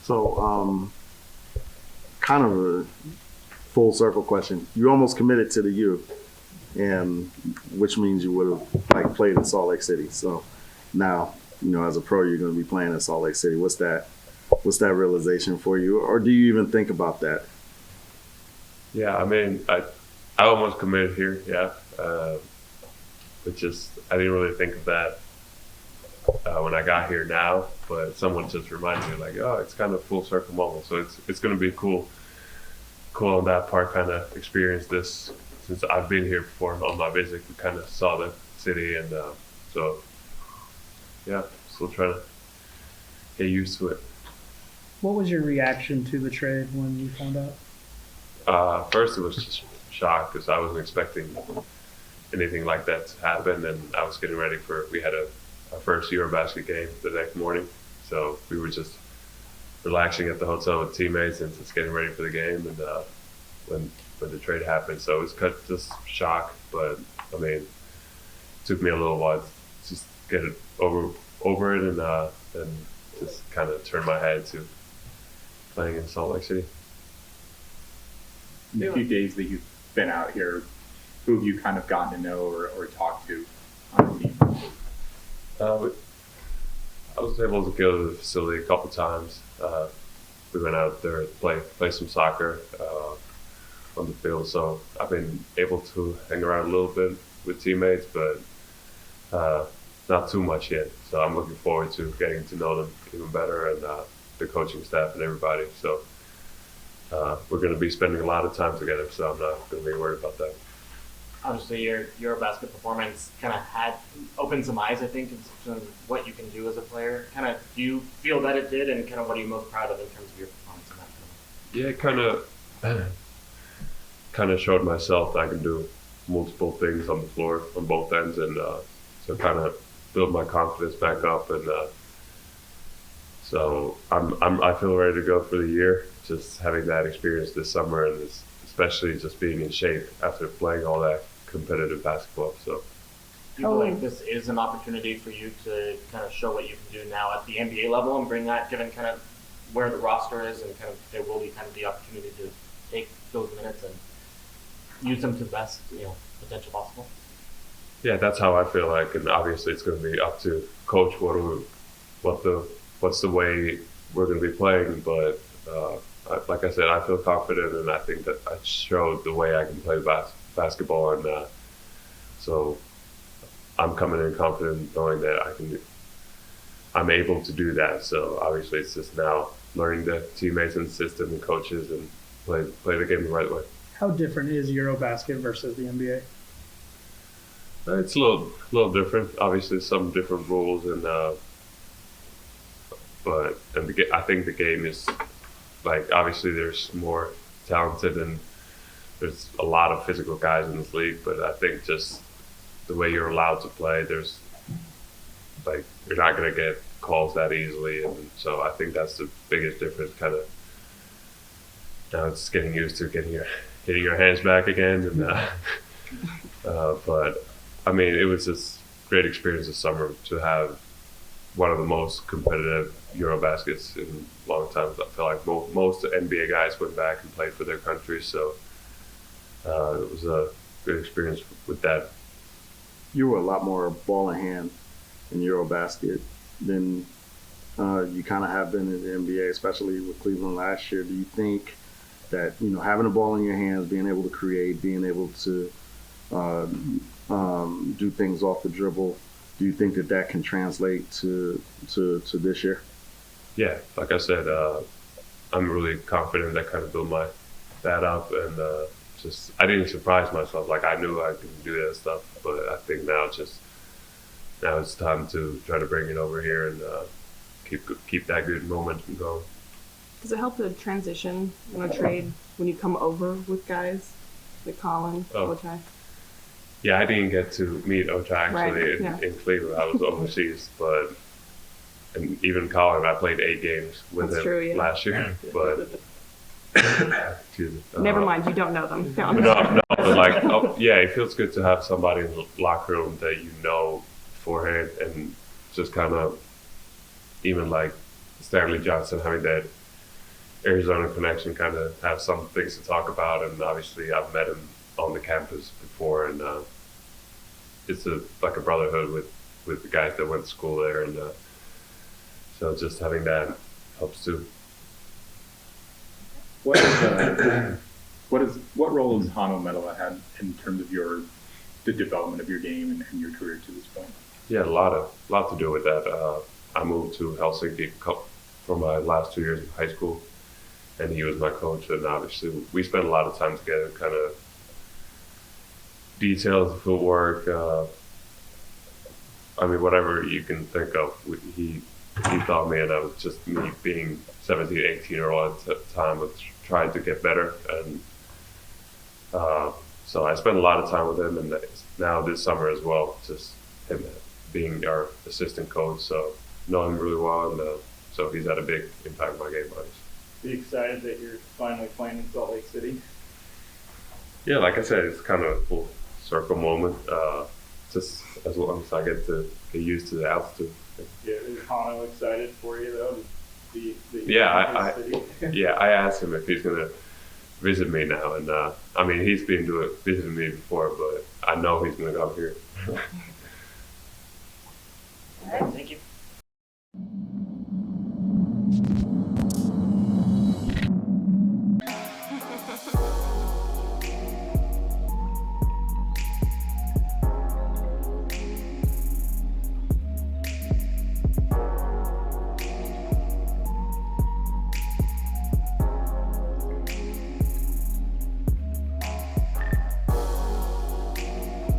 So, kind of a full circle question. You almost committed to the U, and which means you would have like played in Salt Lake City. So now, as a pro, you're going to be playing in Salt Lake City. What's that realization for you, or do you even think about that? Yeah, I mean, I almost committed here, yeah. But just I didn't really think of that when I got here now. But someone just reminded me, like, oh, it's kind of full circle moment. So it's going to be cool on that part. Kind of experience this since I've been here before on my visit. We kind of saw the city, and so yeah, still trying to get used to it. What was your reaction to the trade when you found out? First, it was just shock because I wasn't expecting anything like that to happen, and I was getting ready we had our first Eurobasket game the next morning, so we were just relaxing at the hotel with teammates and just getting ready for the game, and when the trade happened, so it was just shock, but I mean, it took me a little while to just get it over it and just kind of turn my head to playing in Salt Lake City. In the few days that you've been out here, who have you kind of gotten to know or talked to on the team? I was able to go to the facility a couple times. We went out there to play some soccer on the field, so I've been able to hang around a little bit with teammates, but not too much yet. So I'm looking forward to getting to know them even better, and the coaching staff and everybody. So we're going to be spending a lot of time together, so I'm not going to be worried about that. Obviously, your basket performance kind of had opened some eyes, I think, in terms of what you can do as a player. Kind of, do you feel that it did, and kind of what are you most proud of in terms of your performance in that? Yeah, kind of showed myself that I can do multiple things on the floor on both ends, and so kind of build my confidence back up, and so I feel ready to go for the year. Just having that experience this summer, and especially just being in shape after playing all that competitive basketball. So, do you feel like this is an opportunity for you to kind of show what you can do now at the NBA level and bring that, given kind of where the roster is, and kind of there will be kind of the opportunity to take those minutes and use them to the best potential possible? Yeah, that's how I feel like, and obviously it's going to be up to coach what's the way we're going to be playing, but like I said, I feel confident, and I think that I showed the way I can play basketball, and so I'm coming in confident knowing that I'm able to do that. So obviously it's just now learning the teammates and the system and coaches and play the game the right way. How different is Eurobasket versus the NBA? It's a little different. Obviously, some different rules, and I think the game is like, obviously there's more talented and there's a lot of physical guys in this league, but I think just the way you're allowed to play, there's like you're not going to get calls that easily, and so I think that's the biggest difference. Kind of now it's getting used to hitting your hands back again, and but I mean, it was just great experience this summer to have one of the most competitive Eurobaskets in a long time. I feel like most NBA guys went back and played for their country, so it was a good experience with that. You were a lot more ball in hand in Eurobasket than you kind of have been in the NBA, especially with Cleveland last year. Do you think that having the ball in your hands, being able to create, being able to do things off the dribble, do you think that can translate to this year? Yeah, like I said, I'm really confident that kind of built that up, and just I didn't surprise myself. Like, I knew I could do that stuff, but I think now it's time to try to bring it over here and keep that good momentum going. Does it help to transition in a trade when you come over with guys like Colin, Ochai? Yeah, I didn't get to meet Ochai actually in Cleveland. I was overseas, and even Colin, I played 8 games with him last year. But never mind, you don't know them. No, but it feels good to have somebody in the locker room that you know beforehand, and just kind of even like Stanley Johnson having that Arizona connection, kind of have some things to talk about. And obviously, I've met him on the campus before, and it's like a brotherhood with the guys that went to school there, and so just having that helps too. What role has Hano Metal had in terms of the development of your game and your career to this point? Yeah, a lot to do with that. I moved to Helsinki for my last 2 years of high school, and he was my coach. And obviously, we spent a lot of time together, kind of details of footwork. I mean, whatever you can think of, he taught me, and I was just me being 17, 18-year-old at the time, was trying to get better. And so I spent a lot of time with him, and now this summer as well, just him being our assistant coach. So know him really well, and so he's had a big impact on my game, obviously. Be excited that you're finally playing in Salt Lake City. Yeah, like I said, it's kind of a full circle moment. Just as long as I get to get used to the altitude. Yeah, is Hano excited for you though? Yeah, I asked him if he's gonna visit me now, and I mean he's been visiting me before, but I know he's gonna come here.